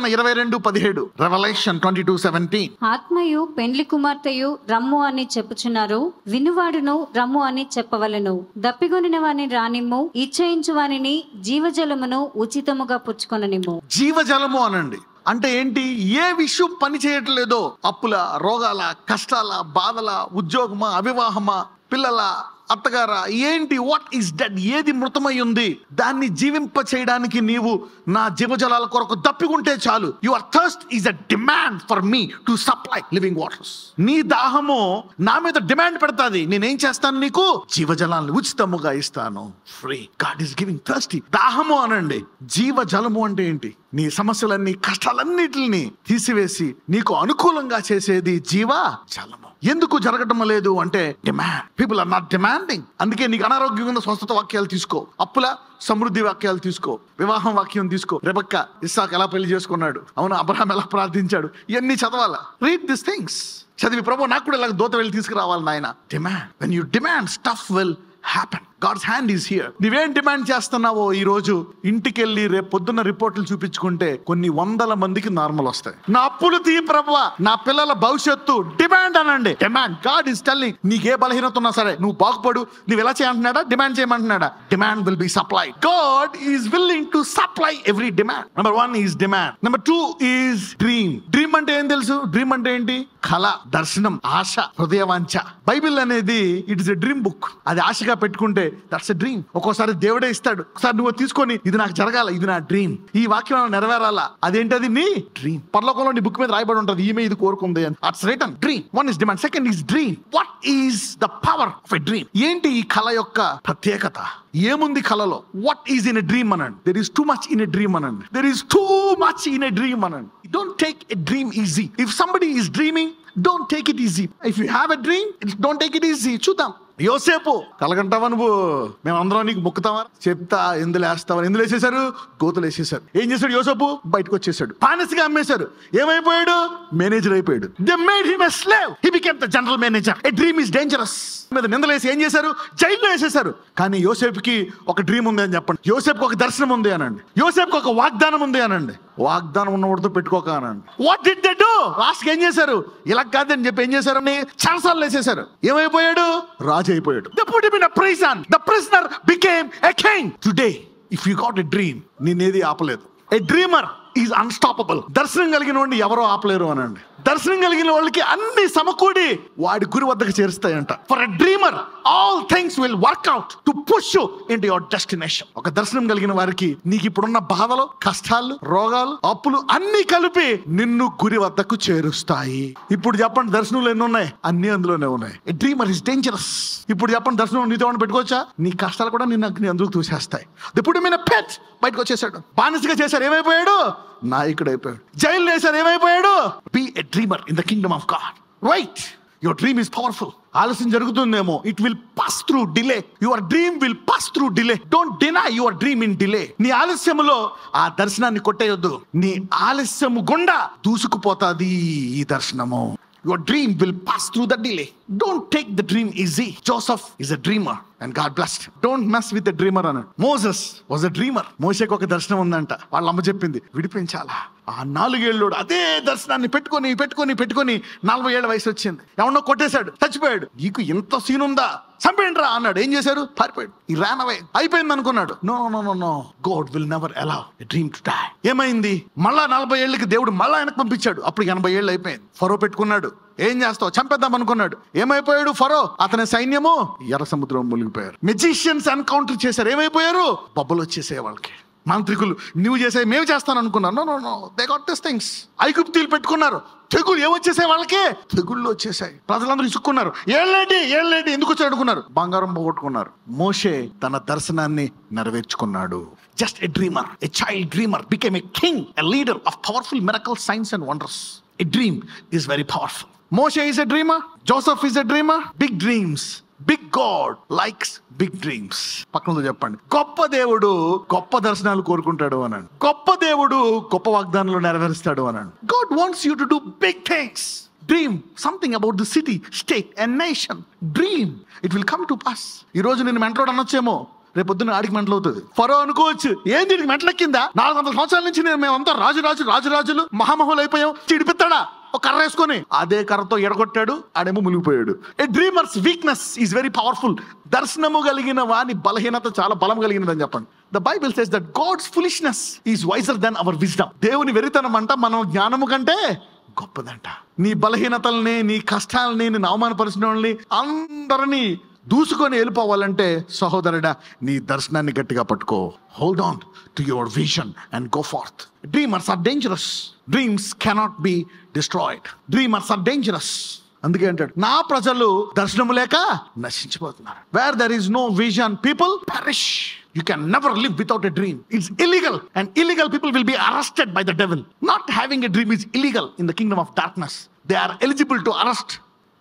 ప్రకటన 22:17. Revelation 22:17. ఆత్మయు పెండ్లి కుమార్తెయు రమ్ము అని చెప్పుచున్నారు, వినువాడును రమ్ము అని చెప్పవలెను. దప్పిగొనిన వాని రానిమ్ము, ఇచ్చయించు వానిని జీవజలమును ఉచితముగా పుచ్చుకొననిమ్ము. జీవజలము అనండి అంటే ఏంటి? ఏ విషయం పని చేయట్లేదో, అప్పుల, రోగాల, కష్టాల, బాధల, ఉద్యోగమా, అవివాహమా, పిల్లల, అత్తగారా, ఏంటి? What is dead? ఏది మృతమై ఉంది, దాన్ని జీవింప చేయడానికి నీవు నా జీవజలాల కొరకు దప్పికుంటే చాలు. Your thirst is a demand for me to supply living waters. నీ దాహము నా మీద డిమాండ్ పెడతాది. నేనేం చేస్తాను? నీకు జీవజలాలను ఉచితముగా ఇస్తాను. Free. God is giving thirsty. దాహము అనండి. జీవజలము అంటే ఏంటి? నీ సమస్యలన్నీ, కష్టాలన్నిటిని తీసివేసి నీకు అనుకూలంగా చేసేది జీవ జలము. ఎందుకు జరగటం లేదు అంటే demand. People are not demanding. అందుకే నీకు అనారోగ్యం ఉన్న స్వస్థత వాక్యాలు తీసుకో, అప్పుల సమృద్ధి వాక్యాలు తీసుకో, వివాహం వాక్యం తీసుకో. రెబెక్కా ఇస్సాకు ఎలా పెళ్లి చేసుకున్నాడు, అవును, అబ్రహాం ఎలా ప్రార్థించాడు, ఇవన్నీ చదవాలా. Read this things. చదివి ప్రభు నాకు కూడా ఇలా దూత వెళ్ళి తీసుకురావాలి నాయన. Demand. When you demand, stuff will happen. God's hand is here. నువ్వేం డిమాండ్ చేస్తున్నావో ఈ రోజు ఇంటికెళ్ళి రేపు పొద్దున్న రిపోర్టులు చూపించుకుంటే కొన్ని వందల మందికి నార్మల్ వస్తాయి. నా అప్పులు తీ ప్రభువా, నా పిల్లల భవిష్యత్తు. డిమాండ్ అనండి. డిమాండ్. గాడ్ ఈస్ టెల్లింగ్, నీకే బలహీనత ఉన్నా సరే నువ్వు బాగుపడు, నువ్వు ఎలా చేయంటున్నాడా? డిమాండ్ చేయమంటున్నాడా? Demand will be supplied. God is willing to supply every demand. Number 1 is demand. Number 2 is dream. Dream అంటే ఏం తెలుసు? డ్రీమ్ అంటే ఏంటి? కళ, దర్శనం, ఆశ, హృదయవాంఛ. బైబిల్ అనేది it is a dream book. అది ఆశగా పెట్టుకుంటే దట్స్ ఎ డ్రీమ్. ఒక్కోసారి దేవుడే ఇస్తాడు, ఒకసారి నువ్వు తీసుకొని ఇది నాకు జరగాల, ఇది నా డ్రీమ్, ఈ వాక్యం నెరవేరాలా, అదేంటది? నీ డ్రీమ్. పరలోకంలో నీ బుక్ మీద రాయబడి ఉంటుంది, ఈమె ఇది కోరుకుంది అని. It's written. Dream. 1 is demand. 2 is dream. What is the power of a dream? ఏంటి ఈ కళ యొక్క ప్రత్యేకత? ఏముంది కళలో? What is in a dream అనండి. There is too much in a dream అనండి. There is too much in a dream అనండి. Don't take a dream easy. If somebody is dreaming, don't take it easy. If you have a dream, don't take it easy. చూద్దాం. యోసేపు కలగంటావా నువ్వు? మేము అందరం నీకు మొక్కుతావా? చెప్తా. ఎందులో వేస్తావా? ఎందులో వేసేసారు? గోతులు వేసేసారు. ఏం చేశాడు యోసేపు? బయటకు వచ్చేసాడు. బానిసగా అమ్మేశారు. ఏమైపోయాడు? మేనేజర్ అయిపోయాడు. They made him a slave. He became the general manager. A dream is dangerous. మీద నిందలేసి ఏం చేశారు? జైల్లో వేసేసారు. కానీ యోసేపుకి ఒక డ్రీమ్ ఉంది అని చెప్పండి. యోసేపుకి ఒక దర్శనం ఉంది అనండి. యోసేపుకి ఒక వాగ్దానం ఉంది అనండి. వాగ్దానం ఉన్నవాడితో పెట్టుకోక అనండి. What did they do? Last ఏం చేశారు? ఇలా కాదని చెప్పి ఏం చేశారని చాలాసార్లు వేసేసారు. ఏమైపోయాడు? రాజు అయిపోయాడు. They put him in a prison. The prisoner became a king. Today, if you got a dream, నిన్నేది ఆపలేదు. A dreamer is unstoppable. దర్శనం కలిగిన వాడిని ఎవరో ఆపలేరు అనండి. దర్శనం కలిగిన వాళ్ళకి అన్ని సమకూడి వాడి గురి వద్దకు చేరుస్తాయంట. For a dreamer all things will work out to push you into your destination. ఒక దర్శనం కలిగిన వారికి నీకు ఇప్పుడున్న బాధలు, కష్టాలు, రోగాలు, అప్పులు అన్ని కలిపి నిన్ను గురి వద్దకు చేరుస్తాయి. ఇప్పుడు చెప్పండి, దర్శనంలో ఎన్ని ఉన్నాయి? అన్ని అందులోనే ఉన్నాయి. ఎ డ్రీమర్ ఇస్ డేంజరస్. ఇప్పుడు చెప్పండి, దర్శనం నీతో ఏమైనా పెట్టుకోవచ్చా? నీ కష్టాలు కూడా నిన్ను అందుకు తూసేస్తాయి. They put him in a pit. బయటకు వచ్చేసాడు. బానిసగా చేశారు. ఏమైపోయాడు? నాయకుడు అయిపోయాడు. జైలు వేశారు. ఏమైపోయాడు? Be a dreamer in the kingdom of God. Right. Your dream is powerful. ఆలస్యం జరుగుతుందేమో. It will pass through delay. Your dream will pass through delay. Don't deny your dream in delay. నీ ఆలస్యములో ఆ దర్శనాన్ని కొట్టేయొద్దు. నీ ఆలస్యము గుండా దూసుకుపోతాది ఈ దర్శనము. Your dream will pass through the delay. Don't take the dream easy. Joseph is a dreamer and God blessed him. Don't mess with the dreamer అన్నాడు. Moses was a dreamer. మోషేకి ఒక దర్శనం ఉందంట. వాళ్ళ అమ్మ చెప్పింది విడిపించాలా. ఆ 4 ఏళ్ళోడు అదే దర్శనాన్ని పెట్టుకొని 40 ఏళ్ళ వయసు వచ్చింది. ఎవరినో కొట్టేశాడు, చచ్చిపోయాడు. నీకు ఇంత సీన్ ఉందా? చంపేయండిరా అన్నాడు. ఏం చేశారు? పారిపోయాడు. ఈ ran away. అయిపోయింది అనుకున్నాడు. No. God will never allow a dream to die. ఏమైంది? మళ్ళా 40 ఏళ్ళకి దేవుడు మళ్ళా ఆయనకు పంపించాడు. అప్పుడు 80 ఏళ్ళు అయిపోయింది. ఫరో పెట్టుకున్నాడు. ఏం చేస్తావు? చంపేద్దాం అనుకున్నాడు. ఏమైపోయాడు ఫరో? అతని సైన్యము ఎర్ర సముద్రం మునిగిపోయారు. మెజిషియన్స్ ఎన్కౌంటర్ చేశారు. ఏమైపోయారు? బొబ్బలు వచ్చేసే వాళ్ళకి. మాంత్రికులు నువ్వు చేసే మేము చేస్తాను అనుకున్నాను. No. They got this things. ఐగుప్తీయులు పెట్టుకున్నారు. తెగులు ఏమొచ్చేసాయి వాళ్ళకి? తెగుళ్ళు వచ్చేసాయి. ప్రజలందరూ ఇసుక్కున్నారు. ఏళ్ళేటి ఎందుకు వచ్చారు అనుకున్నారు. బంగారం పోగొట్టుకున్నారు. మోషే తన దర్శనాన్ని నెరవేర్చుకున్నాడు. Just a dreamer, a child dreamer became a king, a leader of powerful miracles, signs and wonders. A dream is very powerful. Moshe is a dreamer. Joseph is a dreamer. Big dreams. Big God likes big dreams. పక్కనతో చెప్పండి, గొప్ప దేవుడు గొప్ప దర్శనాలు కోరుకుంటాడు అనండి. గొప్ప దేవుడు గొప్ప వాగ్దానాలు నెరవేరుస్తాడు అనండి. God wants you to do big things. Dream something about the city, state and nation. Dream. It will come to pass. ఈ రోజు నేను మెంటలోడ్ అనొచ్చేమో. రేపొద్దున ఆడికి మెంటలు అవుతుంది. ఫరో అనుకోవచ్చు, ఏం దీనికి మెంటలెక్కిందా, 400 సంవత్సరాల నుంచి మేమంతా రాజులు మహామహులు అయిపోయాం, చిడిపిస్తాడా ఒక కర్ర వేసుకొని, అదే కర్రతో ఎడగొట్టాడు, ఆడేమో మునిగిపోయాడు. A dreamer's weakness is very powerful. దర్శనము కలిగిన వాని బలహీనత చాలా బలం కలిగినదని చెప్పండి. The Bible says that God's foolishness is wiser than our wisdom. దేవుని వెరితనం అంట మనం జ్ఞానము కంటే గొప్పదంట. నీ బలహీనతల్ని, నీ కష్టాలని, నేను అవమానపరిచిన వాళ్ళని అందరినీ దూసుకొని వెళ్ళిపోవాలంటే సహోదరుడా, నీ దర్శనాన్ని గట్టిగా పట్టుకో. Hold on to your vision and go forth. Dreamers are dangerous. Dreams cannot be destroyed. Dreamers are dangerous. అందుకే అంటాడు, నా ప్రజలు దర్శనము లేక నశించిపోతున్నారు. Where there is no vision people perish. You can never live without a dream. It's illegal, and illegal people will be arrested by the devil. Not having a dream is illegal in the kingdom of darkness. They are eligible to arrest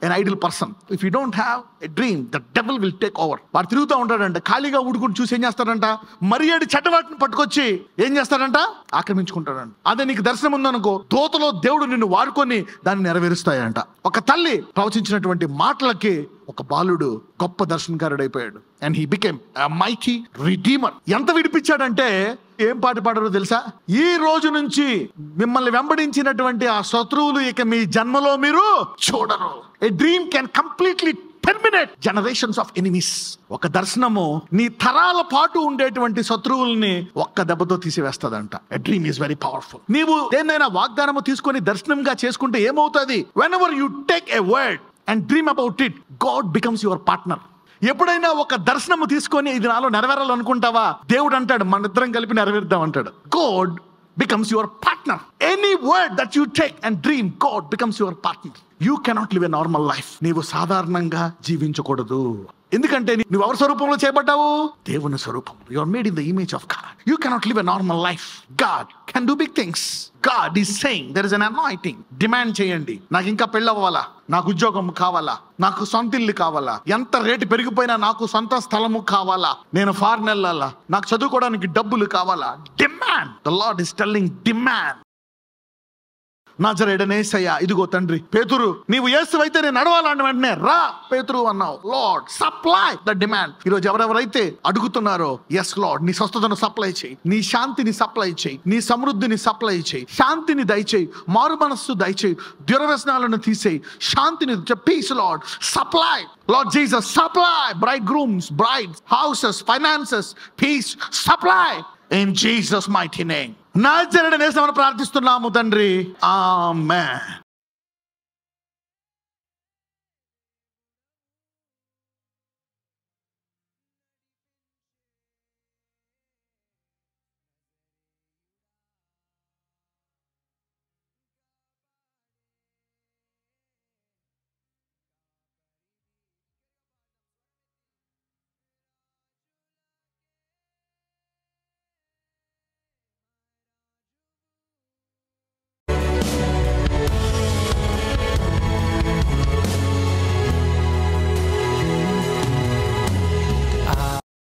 an idle person. If you don't have a dream, the devil will take over. వాడు తిరుగుతూ ఉంటాడంట, ఖాళీగా ఊడుకుని చూసి ఏం చేస్తాడంట, మరియేడు చట్టవాటిని పట్టుకొచ్చి ఏం చేస్తాడంట, ఆక్రమించుకుంటాడంట. అదే నీకు దర్శనం ఉందనుకో, దోతలో దేవుడు నిన్ను వాడుకొని దాన్ని నెరవేరుస్తాయంట. ఒక తల్లి ప్రవచించినటువంటి మాటలకి ఒక బాలుడు గొప్ప దర్శనకారుడైపోయాడు. And he became a mighty redeemer. ఎంత విడిపించాడంటే, ఏం పాట పాడారో తెలుసా, ఈ రోజు నుంచి మిమ్మల్ని వెంబడించినటువంటి ఆ శత్రువులు ఇక మీ జన్మలో మీరు చూడరు. A dream can completely terminate generations of enemies. ఒక దర్శనము నీ తరాల పాటు ఉండేటువంటి శత్రువుల్ని ఒక్క దెబ్బతో తీసివేస్తదంట. A dream is very powerful. నీవు దేన్నైనా వాగ్దానము తీసుకొని దర్శనంగా చేసుకుంటే ఏమవుతుంది, whenever you take a word and dream about it, God becomes your partner. ఎప్పుడైనా ఒక దర్శనము తీసుకొని ఇది నాలో నెరవేరాలనుకుంటావా, దేవుడు అంటాడు మన ఇద్దరం కలిపి నెరవేరుద్దాం అంటాడు. God becomes your partner. Any word that you take and dream, God becomes your partner. You cannot live a normal life. నీవు సాధారణంగా జీవించకూడదు. ఎందుకంటే నువ్వు ఎవరి స్వరూపంలో చేయబడ్డావు, దేవుని స్వరూపం. You are made in the image of God. You cannot live a normal life. God can do big things. God is saying there is an anointing. Demand చేయండి, నాకు ఇంకా పెళ్ళి అవ్వాలా, నాకు ఉద్యోగం కావాలా, నాకు సొంత ఇల్లు కావాలా, ఎంత రేటు పెరిగిపోయినా నాకు సొంత స్థలము కావాలా, నేను ఫారెన్ వెళ్ళాలా, నాకు చదువుకోవడానికి డబ్బులు కావాలా. Demand. The lord is telling demand. నజరేయుడైన యేసయ్య, ఇదిగో తండ్రి, పేతురు నీవు యేసువైతే నేను నడవాలని వెంటనే రా పేతురు అన్నావు. Lord supply the demand. ఈరోజు ఎవరెవరైతే అడుగుతున్నారో, ఎస్ లార్డ్, నీ స్వస్థతను సప్లై చేయి, నీ శాంతిని సప్లై చేయి, నీ సమృద్ధిని సప్లై చేయి, శాంతిని దయచేయి, మారు మనస్సు దయచేయి, దురవ్యసనాలను తీసేయి, శాంతిని peace Lord supply. Lord Jesus, supply bridegrooms, brides, houses, finances, peace, supply in Jesus' mighty name. నజరేయుడైన యేసుని ప్రార్థిస్తున్నాము తండ్రి, ఆమేన్.